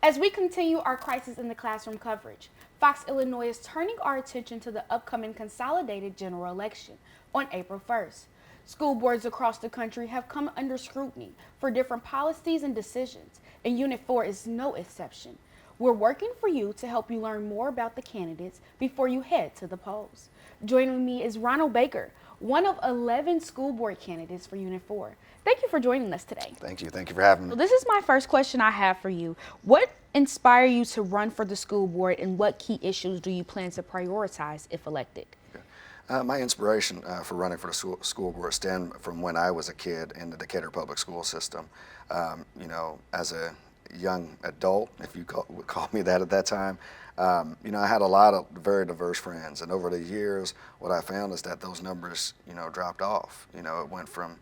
As we continue our Crisis in the Classroom coverage, Fox Illinois is turning our attention to the upcoming consolidated general election on April 1st. School boards across the country have come under scrutiny for different policies and decisions, and Unit 4 is no exception. We're working for you to help you learn more about the candidates before you head to the polls. Joining me is Ronald Baker, one of 11 school board candidates for Unit 4. Thank you for joining us today. Thank you. Thank you for having me. Well, this is my first question I have for you. What inspired you to run for the school board, and what key issues do you plan to prioritize if elected? My inspiration for running for the school board stemmed from when I was a kid in the Decatur public school system. As a young adult, if you would call me that at that time, I had a lot of very diverse friends, and over the years, what I found is that those numbers, dropped off. It went from,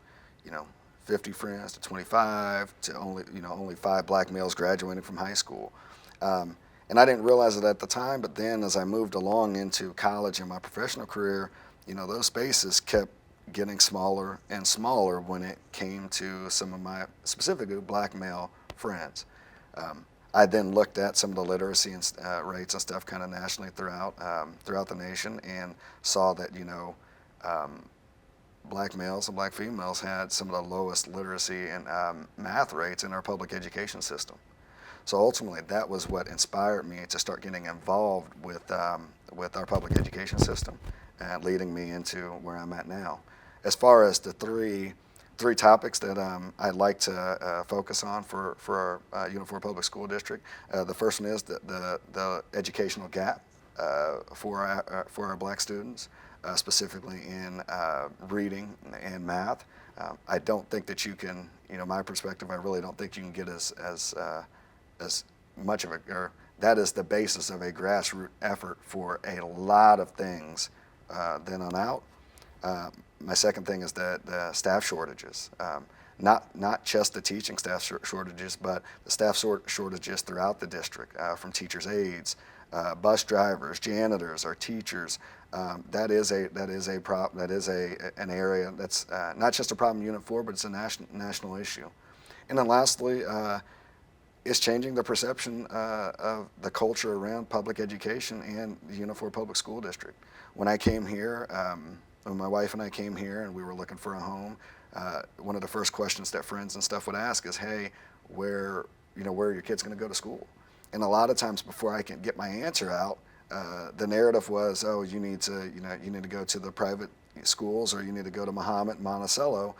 50 friends to 25 to only 5 black males graduating from high school. And I didn't realize it at the time, but then as I moved along into college and my professional career, those spaces kept getting smaller and smaller when it came to some of my specifically black male friends. I then looked at some of the literacy rates and stuff kind of nationally throughout the nation, and saw that black males and black females had some of the lowest literacy and math rates in our public education system. So ultimately, that was what inspired me to start getting involved with our public education system, and leading me into where I'm at now. As far as the three topics that I'd like to focus on for our Unit 4 Public School District, the first one is the educational gap for our black students, specifically in reading and math. I don't think that you can, my perspective, I really don't think you can get as much of or that is the basis of a grassroots effort for a lot of things then on out. My second thing is the staff shortages. Not just the teaching staff shortages, but the staff shortages throughout the district, from teachers' aides, bus drivers, janitors, our teachers. That is an area that's not just a problem in Unit 4, but it's a national issue. And then lastly, is changing the perception of the culture around public education and the Unit 4 Public School District. When I came here, when my wife and I came here and we were looking for a home, one of the first questions that friends and stuff would ask is, "Hey, where are your kids going to go to school?" And a lot of times, before I can get my answer out, the narrative was, "Oh, you need to go to the private schools, or you need to go to Muhammad and Monticello,"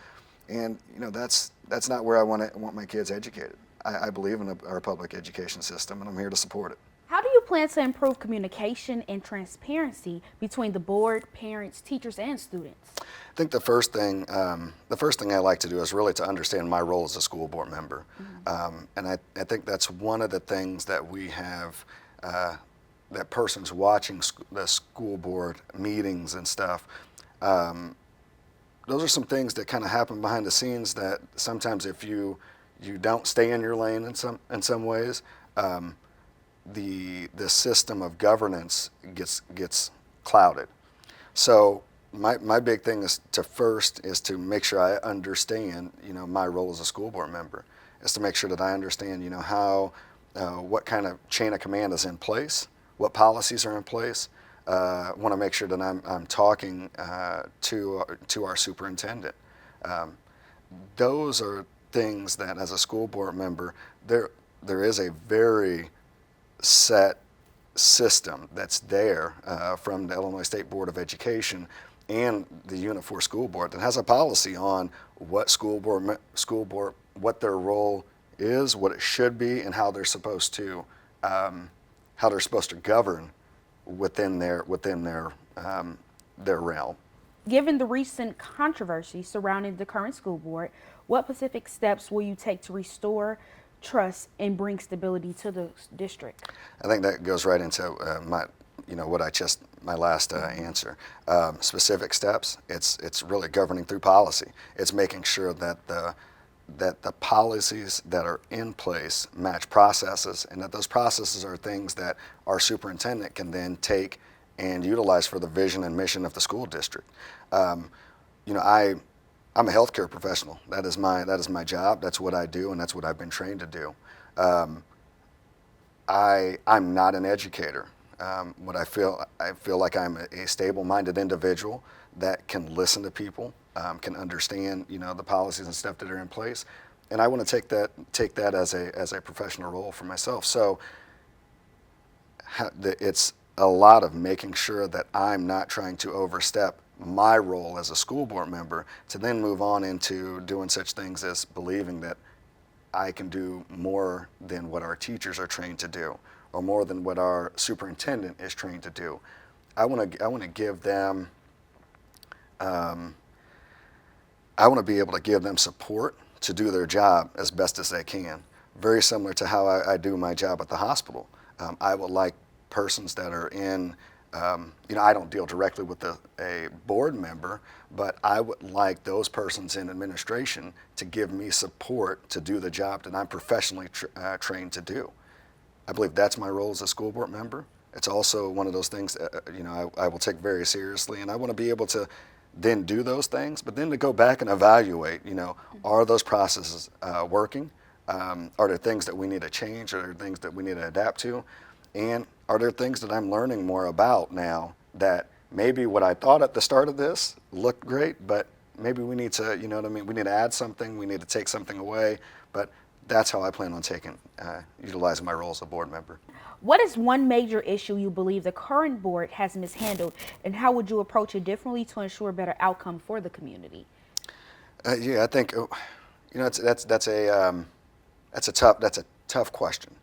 and that's not where I want my kids educated. I believe in our public education system, and I'm here to support it. How do you plan to improve communication and transparency between the board, parents, teachers, and students? I think the first thing I like to do is really to understand my role as a school board member. And I think that's one of the things that we have, that persons watching the school board meetings and stuff, those are some things that kind of happen behind the scenes that sometimes if you don't stay in your lane in some ways, the system of governance gets clouded. So my big thing is to make sure I understand my role as a school board member, is to make sure that I understand how what kind of chain of command is in place, what policies are in place. I want to make sure that I'm talking to our superintendent. Those are things that, as a school board member, there is a very set system that's there from the Illinois State Board of Education and the Unit 4 School Board that has a policy on what school board what their role is, what it should be, and how they're supposed to govern within their realm. Given the recent controversy surrounding the current school board, what specific steps will you take to restore trust and bring stability to the district? I think that goes right into my last answer. Specific steps. It's really governing through policy. It's making sure that the policies that are in place match processes, and that those processes are things that our superintendent can then take and utilize for the vision and mission of the school district. I'm a healthcare professional. That is my job. That's what I do, and that's what I've been trained to do. I'm not an educator. What I feel like I'm a stable-minded individual that can listen to people, can understand, the policies and stuff that are in place, and I want to take that as a professional role for myself. So it's a lot of making sure that I'm not trying to overstep my role as a school board member to then move on into doing such things as believing that I can do more than what our teachers are trained to do, or more than what our superintendent is trained to do. I want to give them. I want to be able to give them support to do their job as best as they can. Very similar to how I do my job at the hospital. I would like persons that are in. I don't deal directly with a board member, but I would like those persons in administration to give me support to do the job that I'm professionally trained to do. I believe that's my role as a school board member. It's also one of those things that, I will take very seriously, and I want to be able to then do those things, but then to go back and evaluate, are those processes working? Are there things that we need to change? Are there things that we need to adapt to? And are there things that I'm learning more about now that maybe what I thought at the start of this looked great, but maybe we need to, we need to add something, we need to take something away, but that's how I plan on utilizing my role as a board member. What is one major issue you believe the current board has mishandled, and how would you approach it differently to ensure a better outcome for the community? I think, that's a tough question.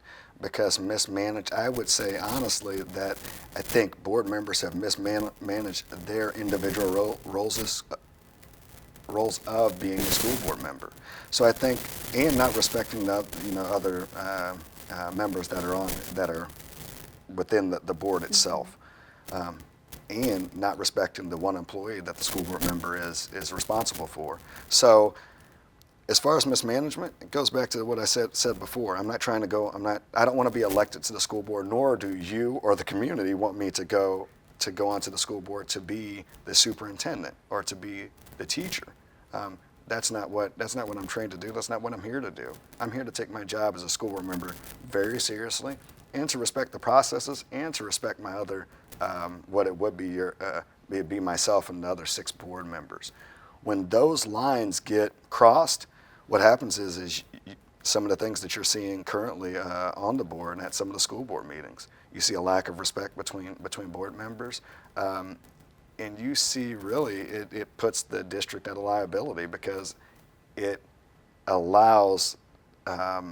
Because mismanaged, I would say honestly that I think board members have mismanaged their individual roles of being a school board member. So I think, and not respecting the other members that are within the board itself, and not respecting the one employee that the school board member is responsible for. So, as far as mismanagement, it goes back to what I said before. I don't want to be elected to the school board, nor do you or the community want me to go onto the school board to be the superintendent or to be the teacher. That's not what I'm trained to do. That's not what I'm here to do. I'm here to take my job as a school board member very seriously, and to respect the processes, and to respect my other what it would be it'd be myself and the other 6 board members. When those lines get crossed, what happens is some of the things that you're seeing currently on the board and at some of the school board meetings. You see a lack of respect between board members, and you see really it puts the district at a liability because it allows a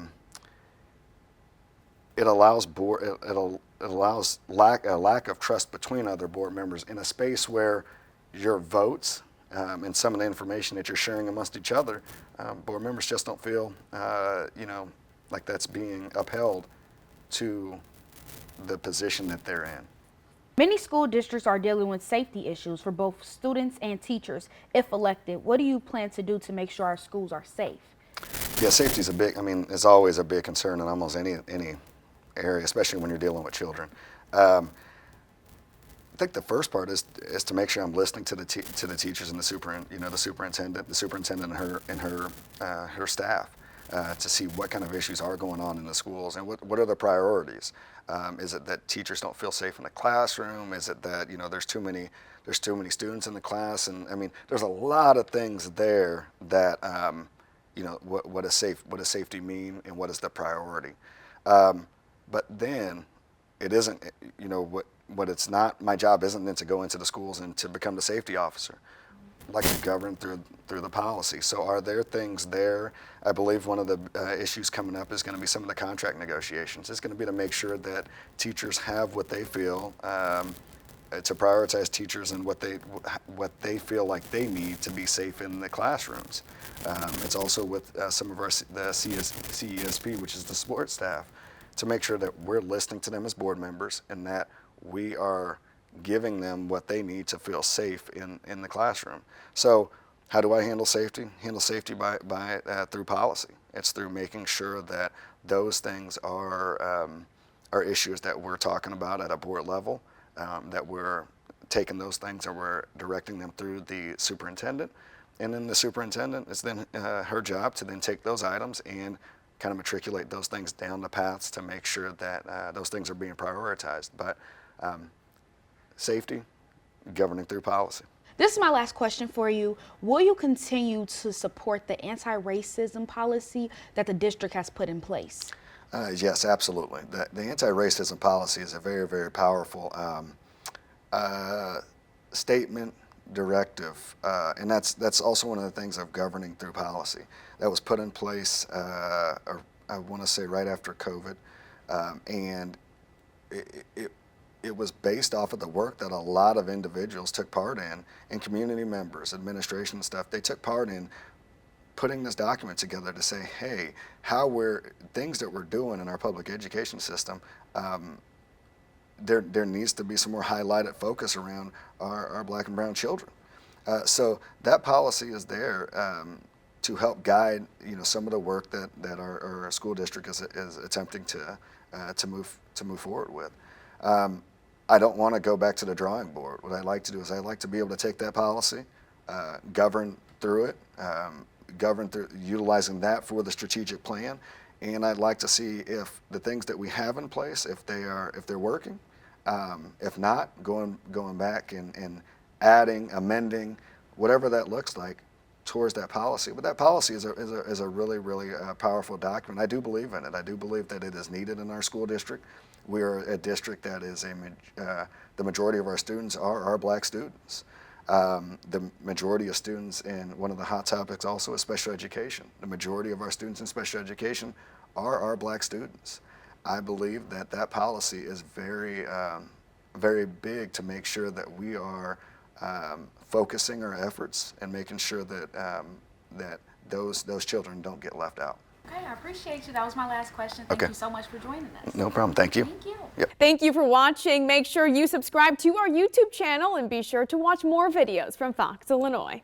lack of trust between other board members in a space where your votes and some of the information that you're sharing amongst each other, board members just don't feel, like that's being upheld to the position that they're in. Many school districts are dealing with safety issues for both students and teachers. If elected, what do you plan to do to make sure our schools are safe? Yeah, safety is it's always a big concern in almost any area, especially when you're dealing with children. I think the first part is to make sure I'm listening to the teachers and the superintendent and her staff to see what kind of issues are going on in the schools and what are the priorities. Is it that teachers don't feel safe in the classroom? Is it that there's too many students in the class? And there's a lot of things there that what does safety mean and what is the priority? But then it isn't what it's not. My job isn't then to go into the schools and to become the safety officer, like to govern through the policy. So are there things there? I believe one of the issues coming up is going to be some of the contract negotiations. It's going to be to make sure that teachers have what they feel, to prioritize teachers and what they feel like they need to be safe in the classrooms. It's also with some of the CESP, which is the support staff, to make sure that we're listening to them as board members and that we are giving them what they need to feel safe in the classroom. So how do I handle safety? Handle safety by through policy. It's through making sure that those things are issues that we're talking about at a board level, that we're taking those things and we're directing them through the superintendent. And then the superintendent, it's then her job to then take those items and kind of matriculate those things down the paths to make sure that those things are being prioritized. But safety, governing through policy. This is my last question for you. Will you continue to support the anti-racism policy that the district has put in place? Yes, absolutely. The anti-racism policy is a very, very powerful statement, directive, and that's also one of the things of governing through policy. That was put in place, I want to say right after COVID, and it was based off of the work that a lot of individuals took part in, and community members, administration and stuff. They took part in putting this document together to say, hey, things that we're doing in our public education system, there needs to be some more highlighted focus around our black and brown children. So that policy is there to help guide, some of the work that our school district is attempting to move forward with. I don't want to go back to the drawing board. What I like to do is I like to be able to take that policy, govern through it, govern through utilizing that for the strategic plan, and I'd like to see if the things that we have in place, if they're working, if not, going back and adding, amending, whatever that looks like towards that policy. But that policy is a really, really powerful document. I do believe in it. I do believe that it is needed in our school district. We are a district that is the majority of our students are black students. The majority of students, and one of the hot topics also is special education. The majority of our students in special education are our black students. I believe that policy is very, very big to make sure that we are focusing our efforts and making sure that those children don't get left out. Okay, I appreciate you. That was my last question. Thank you so much for joining us. No problem. Thank you. Thank you. Yep. Thank you for watching. Make sure you subscribe to our YouTube channel and be sure to watch more videos from Fox, Illinois.